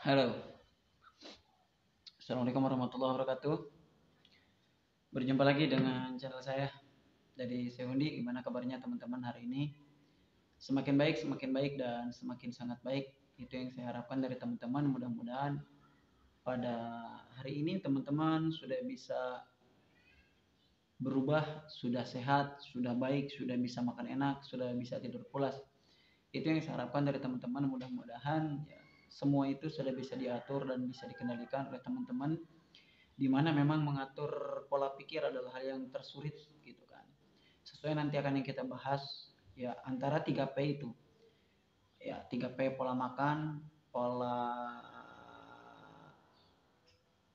Halo, Assalamualaikum warahmatullahi wabarakatuh. Berjumpa lagi dengan channel saya dari Sehundi. Gimana kabarnya teman-teman hari ini? Semakin baik dan semakin sangat baik. Itu yang saya harapkan dari teman-teman. Mudah-mudahan pada hari ini teman-teman sudah bisa berubah, sudah sehat, sudah baik, sudah bisa makan enak, sudah bisa tidur pulas. Itu yang saya harapkan dari teman-teman. Mudah-mudahan ya, semua itu sudah bisa diatur dan bisa dikendalikan oleh teman-teman, di mana memang mengatur pola pikir adalah hal yang tersulit gitu kan. Sesuai nanti akan yang kita bahas ya, antara 3P itu. Ya, 3P: pola makan, pola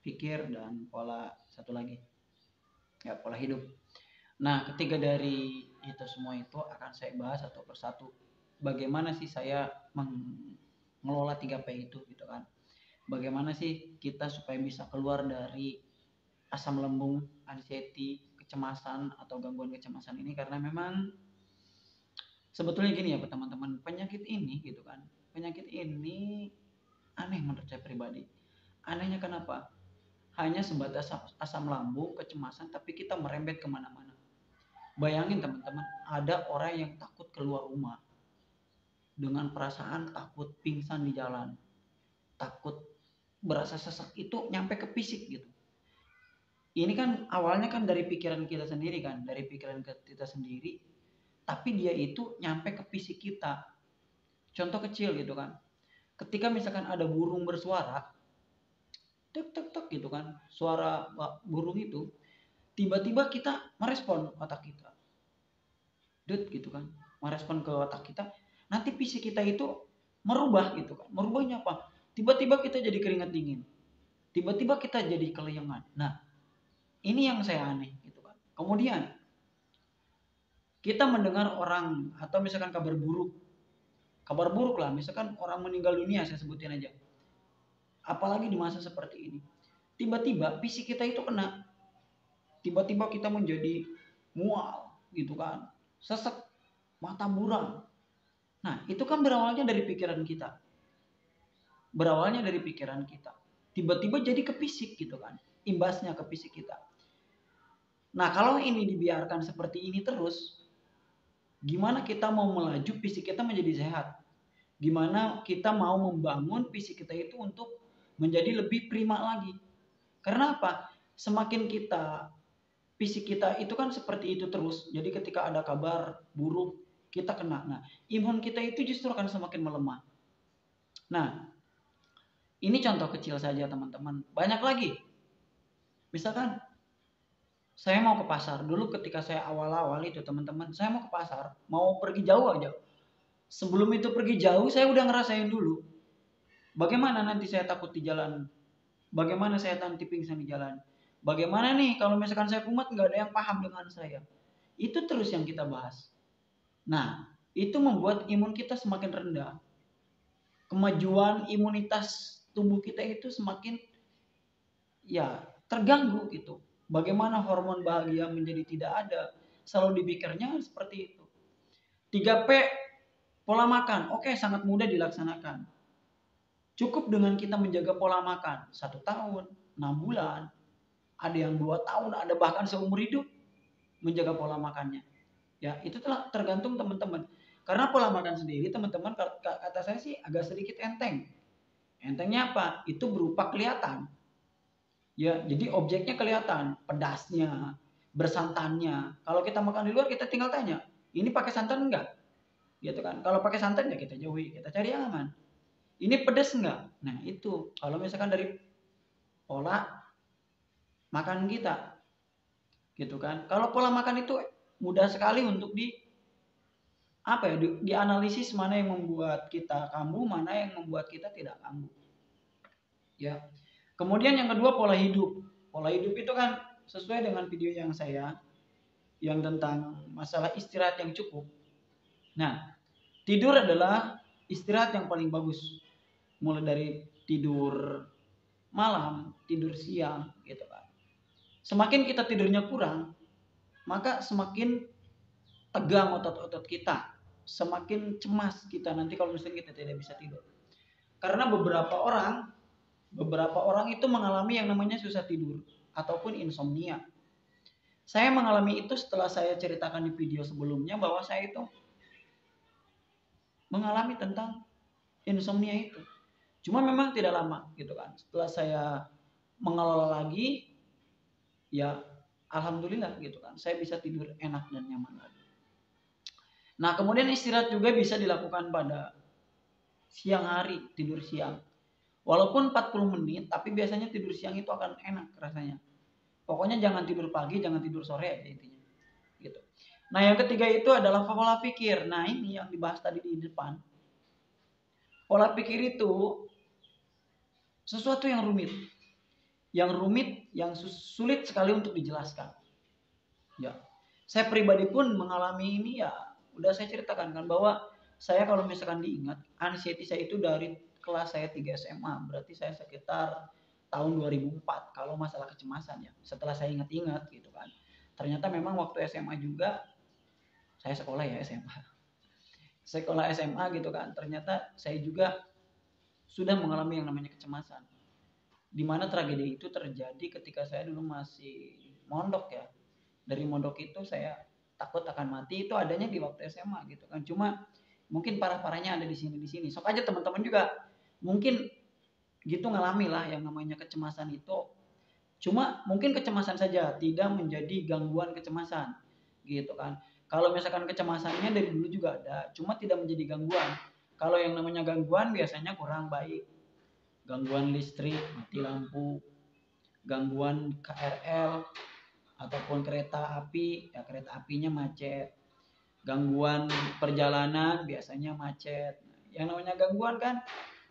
pikir, dan pola satu lagi ya, pola hidup. Nah, ketiga dari itu semua itu akan saya bahas satu persatu. Bagaimana sih saya mengelola 3P itu gitu kan. Bagaimana sih kita supaya bisa keluar dari asam lambung, anxiety, kecemasan atau gangguan kecemasan ini. Karena memang sebetulnya gini ya teman-teman, penyakit ini gitu kan, penyakit ini aneh menurut saya pribadi. Anehnya kenapa? Hanya sebatas asam lambung, kecemasan, tapi kita merembet kemana-mana. Bayangin teman-teman, ada orang yang takut keluar rumah dengan perasaan takut pingsan di jalan, takut berasa sesak, itu nyampe ke fisik gitu. Ini kan awalnya kan dari pikiran kita sendiri kan, dari pikiran kita sendiri, tapi dia itu nyampe ke fisik kita. Contoh kecil gitu kan, ketika misalkan ada burung bersuara, tek tek tek gitu kan, suara burung itu, tiba-tiba kita merespon otak kita, dut gitu kan, merespon ke otak kita, nanti fisik kita itu merubah gitu kan. Merubahnya apa? Tiba-tiba kita jadi keringat dingin, tiba-tiba kita jadi kelayangan. Nah, ini yang saya aneh gitu kan. Kemudian kita mendengar orang atau misalkan kabar buruk lah, misalkan orang meninggal dunia, saya sebutin aja, apalagi di masa seperti ini, tiba-tiba fisik kita itu kena, tiba-tiba kita menjadi mual gitu kan, sesek, mata buram. Nah, itu kan berawalnya dari pikiran kita, tiba-tiba jadi ke fisik gitu kan, imbasnya ke fisik kita. Nah, kalau ini dibiarkan seperti ini terus, gimana kita mau melaju fisik kita menjadi sehat? Gimana kita mau membangun fisik kita itu untuk menjadi lebih prima lagi? Karena apa? Semakin kita, fisik kita itu kan seperti itu terus. Jadi ketika ada kabar buruk, kita kena. Nah, imun kita itu justru akan semakin melemah. Nah, ini contoh kecil saja teman-teman. Banyak lagi. Misalkan saya mau ke pasar. Dulu ketika saya awal-awal itu teman-teman, saya mau ke pasar, mau pergi jauh aja. Sebelum itu pergi jauh, saya udah ngerasain dulu. Bagaimana nanti saya takut di jalan? Bagaimana saya nanti pingsan di jalan? Bagaimana nih kalau misalkan saya kumat nggak ada yang paham dengan saya? Itu terus yang kita bahas. Nah, itu membuat imun kita semakin rendah. Kemajuan imunitas tubuh kita itu semakin ya terganggu gitu. Bagaimana hormon bahagia menjadi tidak ada? Selalu dipikirnya seperti itu. 3P, pola makan. Oke, sangat mudah dilaksanakan. Cukup dengan kita menjaga pola makan 1 tahun, 6 bulan, ada yang 2 tahun, ada bahkan seumur hidup menjaga pola makannya. Ya, itu telah tergantung teman-teman. Karena pola makan sendiri teman-teman, kata saya sih agak sedikit enteng. Entengnya apa? Itu berupa kelihatan. Ya, jadi objeknya kelihatan, pedasnya, bersantannya. Kalau kita makan di luar kita tinggal tanya, ini pakai santan enggak? Gitu kan. Kalau pakai santan ya kita jauhi, kita cari yang aman. Ini pedas enggak? Nah, itu kalau misalkan dari pola makan kita, gitu kan. Kalau pola makan itu mudah sekali untuk dianalisis mana yang membuat kita kambuh, mana yang membuat kita tidak kambuh. Ya. Kemudian yang kedua, pola hidup. Pola hidup itu kan sesuai dengan video yang saya yang tentang masalah istirahat yang cukup. Nah, tidur adalah istirahat yang paling bagus. Mulai dari tidur malam, tidur siang, gitu kan. Semakin kita tidurnya kurang, maka semakin tegang otot-otot kita, semakin cemas kita nanti kalau misalnya kita tidak bisa tidur. Karena beberapa orang Beberapa orang itu mengalami yang namanya susah tidur ataupun insomnia. Saya mengalami itu setelah saya ceritakan di video sebelumnya bahwa saya itu mengalami tentang insomnia itu. Cuma memang tidak lama gitu kan. Setelah saya mengelola lagi, ya alhamdulillah gitu kan. Saya bisa tidur enak dan nyaman lagi. Nah, kemudian istirahat juga bisa dilakukan pada siang hari, tidur siang. Walaupun 40 menit, tapi biasanya tidur siang itu akan enak rasanya. Pokoknya jangan tidur pagi, jangan tidur sore aja intinya. Gitu. Nah, yang ketiga itu adalah pola pikir. Nah, ini yang dibahas tadi di depan. Pola pikir itu sesuatu yang rumit. Yang rumit, yang sulit sekali untuk dijelaskan. Ya. Saya pribadi pun mengalami ini ya, udah saya ceritakan kan bahwa saya kalau misalkan diingat, anxiety saya itu dari kelas saya 3 SMA, berarti saya sekitar tahun 2004 kalau masalah kecemasan ya. Setelah saya ingat-ingat gitu kan. Ternyata memang waktu SMA juga saya sekolah ya SMA. Sekolah SMA gitu kan. Ternyata saya juga sudah mengalami yang namanya kecemasan. Di mana tragedi itu terjadi ketika saya dulu masih mondok ya. Dari mondok itu saya takut akan mati itu adanya di waktu SMA gitu kan. Cuma mungkin parah-parahnya ada di sini. Sok aja teman-teman juga mungkin gitu ngalami lah yang namanya kecemasan itu. Cuma mungkin kecemasan saja, tidak menjadi gangguan kecemasan gitu kan. Kalau misalkan kecemasannya dari dulu juga ada, cuma tidak menjadi gangguan. Kalau yang namanya gangguan biasanya kurang baik. Gangguan listrik, mati lampu, gangguan KRL ataupun kereta api, ya kereta apinya macet. Gangguan perjalanan biasanya macet. Yang namanya gangguan kan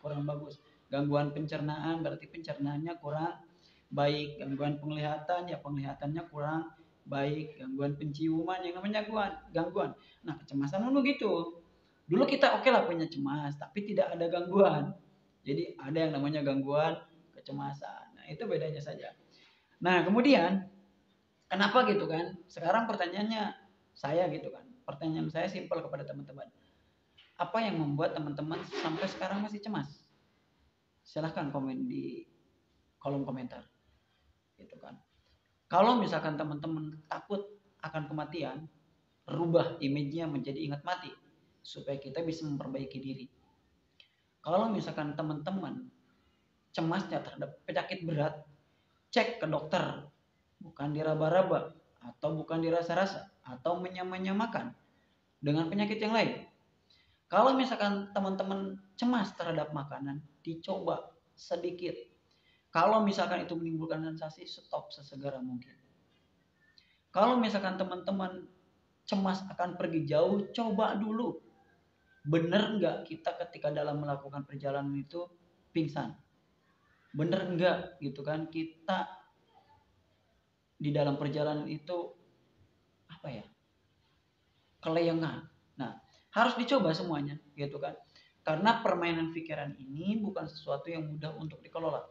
kurang bagus. Gangguan pencernaan berarti pencernaannya kurang baik. Gangguan penglihatan ya penglihatannya kurang baik. Gangguan penciuman yang namanya gangguan. Nah, kecemasan dulu gitu. Dulu kita oke lah punya cemas, tapi tidak ada gangguan. Jadi ada yang namanya gangguan kecemasan. Nah, itu bedanya saja. Nah, kemudian kenapa gitu kan? Sekarang pertanyaannya saya gitu kan. Pertanyaan saya simpel kepada teman-teman. Apa yang membuat teman-teman sampai sekarang masih cemas? Silahkan komen di kolom komentar. Gitu kan. Kalau misalkan teman-teman takut akan kematian, rubah image-nya menjadi ingat mati supaya kita bisa memperbaiki diri. Kalau misalkan teman-teman cemasnya terhadap penyakit berat, cek ke dokter, bukan diraba-raba atau bukan dirasa-rasa atau menyamakan dengan penyakit yang lain. Kalau misalkan teman-teman cemas terhadap makanan, dicoba sedikit. Kalau misalkan itu menimbulkan sensasi, stop sesegera mungkin. Kalau misalkan teman-teman cemas akan pergi jauh, coba dulu. Bener nggak kita ketika dalam melakukan perjalanan itu pingsan? Bener nggak gitu kan kita di dalam perjalanan itu apa ya, kelayangan. Nah, harus dicoba semuanya gitu kan. Karena permainan pikiran ini bukan sesuatu yang mudah untuk dikelola.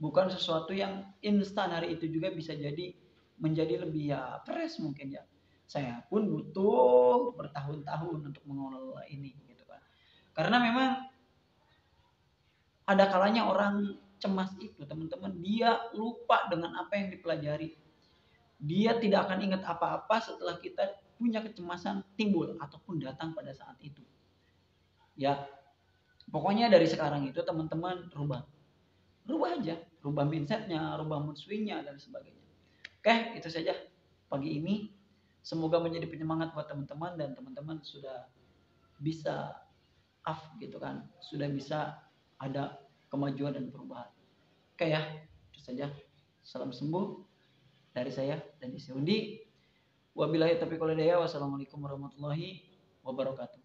Bukan sesuatu yang instan hari itu juga bisa jadi menjadi lebih ya fresh mungkin ya. Saya pun butuh bertahun-tahun untuk mengelola ini gitu kan. Karena memang ada kalanya orang cemas itu teman-teman dia lupa dengan apa yang dipelajari. Dia tidak akan ingat apa-apa setelah kita punya kecemasan timbul ataupun datang pada saat itu. Ya, pokoknya dari sekarang itu teman-teman rubah aja, rubah mindsetnya, rubah mood swingnya dan sebagainya. Oke, itu saja pagi ini. Semoga menjadi penyemangat buat teman-teman dan teman-teman sudah bisa gitu kan, sudah bisa ada kemajuan dan perubahan. Oke ya, itu saja. Salam sembuh dari saya dan isi undi. Wabillahi taufiq wal hidayah. Wassalamualaikum warahmatullahi wabarakatuh.